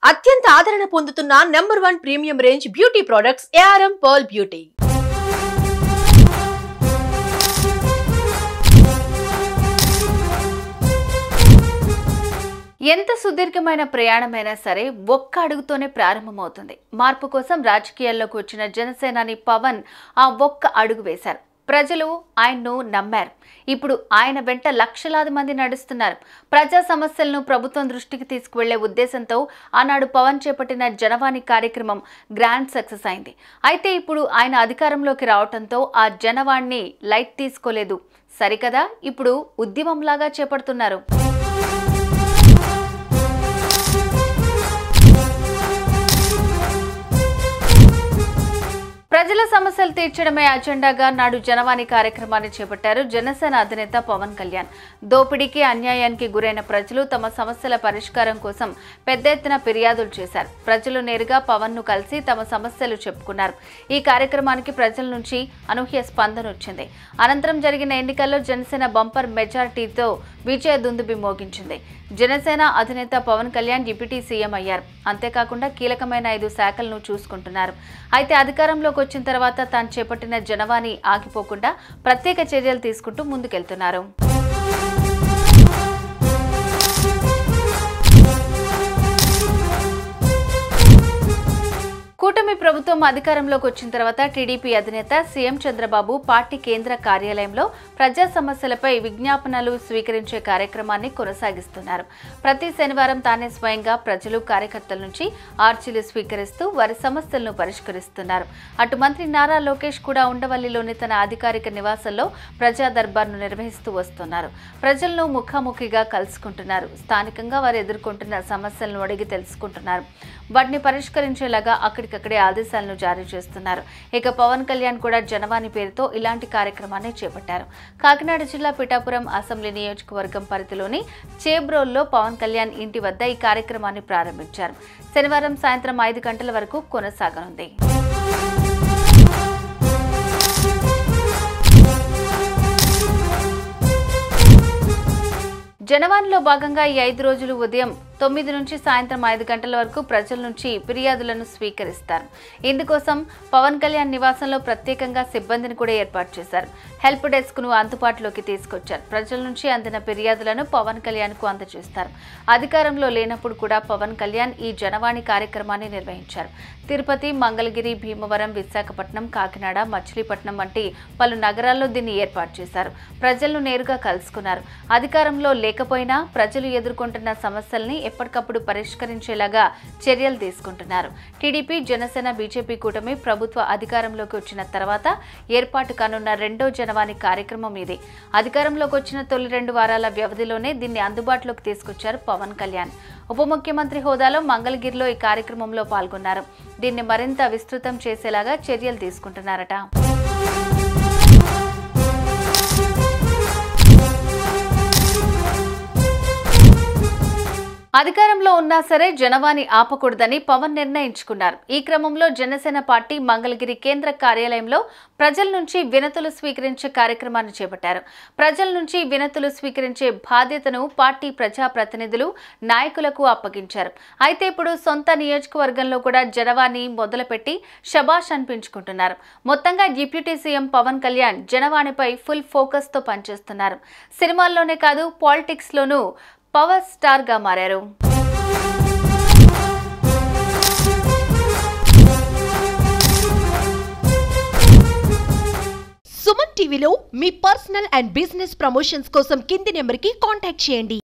అత్యంత ఆదరణ పొందుతున్న number 1 premium range beauty products ARM Pearl Beauty. ఎంత సుదీర్ఘమైన ప్రయాణమైనా సరే ఒక్క అడుగుతోనే ప్రారంభమవుతుంది. మార్పు కోసం రాజకీయాల్లోకి వచ్చిన జనసేనాని పవన్ ఆ ఒక్క అడుగు వేశారు. ప్రజలు ఆయన్ను నమ్మారు. ఇప్పుడు ఆయన వెంట లక్షలాది మంది నడుస్తున్నారు. ప్రజా సమస్యలను ప్రభుత్వం దృష్టికి తీసుకువెళ్లే ఉద్దేశంతో ఆనాడు పవన్ చేపట్టిన జనవాణి కార్యక్రమం గ్రాండ్ సక్సెస్ అయింది. అయితే ఇప్పుడు ఆయన అధికారంలోకి రావడంతో ఆ జనవాణిని లైట్ తీసుకోలేదు. సరికదా ఇప్పుడు ఉద్యమంలాగా చేపడుతున్నారు. ప్రజల సమస్యలు తీర్చడమే అజెండాగా నాడు జనవాణి కార్యక్రమాన్ని చేపట్టారు జనసేన అధినేత పవన్ కళ్యాణ్. దోపిడీకి అన్యాయానికి గురైన ప్రజలు తమ సమస్యల పరిష్కారం కోసం పెద్ద ఎత్తున ఫిర్యాదులు చేశారు. ప్రజలు నేరుగా పవన్ ను కలిసి తమ సమస్యలు చెప్పుకున్నారు. ఈ కార్యక్రమానికి ప్రజల నుంచి అనూహ్య స్పందన వచ్చింది. అనంతరం జరిగిన ఎన్నికల్లో జనసేన బంపర్ మెజారిటీతో విజయ దుందుబి మోగించింది. జనసేన అధినేత పవన్ కళ్యాణ్ డిప్యూటీ సీఎం అయ్యారు. అంతేకాకుండా కీలకమైన 5 శాఖలను చూసుకుంటున్నారు. అయితే అధికారంలోకి వచ్చిన తర్వాత తాను చేపట్టిన జనవాణి ఆగిపోకుండా ప్రత్యేక చర్యలు తీసుకుంటూ ముందుకెళ్తున్నారు. కూటమి ప్రభుత్వం అధికారంలోకి వచ్చిన తర్వాత టీడీపీ అధినేత సీఎం చంద్రబాబు పార్టీ కేంద్ర కార్యాలయంలో ప్రజా సమస్యలపై విజ్ఞాపనలు స్వీకరించే కార్యక్రమాన్ని కొనసాగిస్తున్నారు. ప్రతి శనివారం తానే స్వయంగా ప్రజలు కార్యకర్తల నుంచి ఆర్జీలు స్వీకరిస్తూ వారి సమస్యలను పరిష్కరిస్తున్నారు. అటు మంత్రి నారా లోకేష్ కూడా ఉండవల్లిలోని తన అధికారిక నివాసంలో ప్రజా దర్బార్ను నిర్వహిస్తూ వస్తున్నారు. ప్రజలను ముఖాముఖిగా కలుసుకుంటున్నారు. స్థానికంగా వారు ఎదుర్కొంటున్న సమస్యలను అడిగి తెలుసుకుంటున్నారు. వాటిని పరిష్కరించేలాగా అక్కడికక్కడే ఆదేశాలను జారీ చేస్తున్నారు. ఇక పవన్ కళ్యాణ్ కూడా జనవాణి పేరుతో ఇలాంటి కార్యక్రమాన్ని చేపట్టారు. కాకినాడ జిల్లా పిఠాపురం అసెంబ్లీ నియోజకవర్గం పరిధిలోని చేబ్రోల్లో పవన్ కళ్యాణ్ ఇంటి వద్ద ఈ కార్యక్రమాన్ని ప్రారంభించారు. శనివారం సాయంత్రం 5 గంటల వరకు కొనసాగనుంది. జనవాణిలో భాగంగా ఈ 5 రోజులు ఉదయం 9 నుంచి సాయంత్రం 5 గంటల వరకు ప్రజల నుంచి ఫిర్యాదులను స్వీకరిస్తారు. ఇందుకోసం పవన్ కళ్యాణ్ నివాసంలో ప్రత్యేకంగా సిబ్బందిని కూడా ఏర్పాటు చేశారు. హెల్ప్ డెస్క్ ను అందుబాటులోకి తీసుకొచ్చారు. ప్రజల నుంచి అందిన ఫిర్యాదులను పవన్ కళ్యాణ్ కు అందజేస్తారు. అధికారంలో లేనప్పుడు కూడా పవన్ కళ్యాణ్ ఈ జనవాణి కార్యక్రమాన్ని నిర్వహించారు. తిరుపతి, మంగళగిరి, భీమవరం, విశాఖపట్నం, కాకినాడ, మచిలీపట్నం వంటి పలు నగరాల్లో దీన్ని ఏర్పాటు చేశారు. ప్రజలను నేరుగా కలుసుకున్నారు. అధికారంలో లేకపోయినా ప్రజలు ఎదుర్కొంటున్న సమస్యల్ని ఎప్పటికప్పుడు పరిష్కరించేలాగా చర్యలు తీసుకుంటున్నారు. టీడీపీ, జనసేన, బీజేపీ కూటమి ప్రభుత్వ అధికారంలోకి వచ్చిన తర్వాత ఏర్పాటు కానున్న రెండో జనవాణి కార్యక్రమం ఇది. అధికారంలోకి వచ్చిన తొలి 2 వారాల వ్యవధిలోనే దీన్ని అందుబాటులోకి తీసుకొచ్చారు పవన్ కళ్యాణ్. ఉప ముఖ్యమంత్రి హోదాలో మంగళగిరిలో ఈ కార్యక్రమంలో పాల్గొన్నారు. దీన్ని మరింత విస్తృతం చేసేలాగా చర్యలు తీసుకుంటున్నారట. అధికారంలో ఉన్నా సరే జనవాణి ఆపకూడదని పవన్ నిర్ణయించుకున్నారు. ఈ క్రమంలో జనసేన పార్టీ మంగళగిరి కేంద్ర కార్యాలయంలో ప్రజల నుంచి వినతులు స్వీకరించే కార్యక్రమాన్ని చేపట్టారు. ప్రజల నుంచి వినతులు స్వీకరించే బాధ్యతను పార్టీ ప్రజాప్రతినిధులు, నాయకులకు అప్పగించారు. అయితే ఇప్పుడు సొంత నియోజకవర్గంలో కూడా జనవాణి మొదలుపెట్టి శభాష్ అనిపించుకుంటున్నారు. మొత్తంగా డిప్యూటీ సీఎం పవన్ కళ్యాణ్ జనవాణిపై ఫుల్ ఫోకస్ తో పనిచేస్తున్నారు. సినిమాల్లోనే కాదు పాలిటిక్స్ లోనూ పవర్ స్టార్ గా మారారు. సుమన్ టీవీలో మీ పర్సనల్ అండ్ బిజినెస్ ప్రమోషన్స్ కోసం కింది నెంబర్కి కాంటాక్ట్ చేయండి.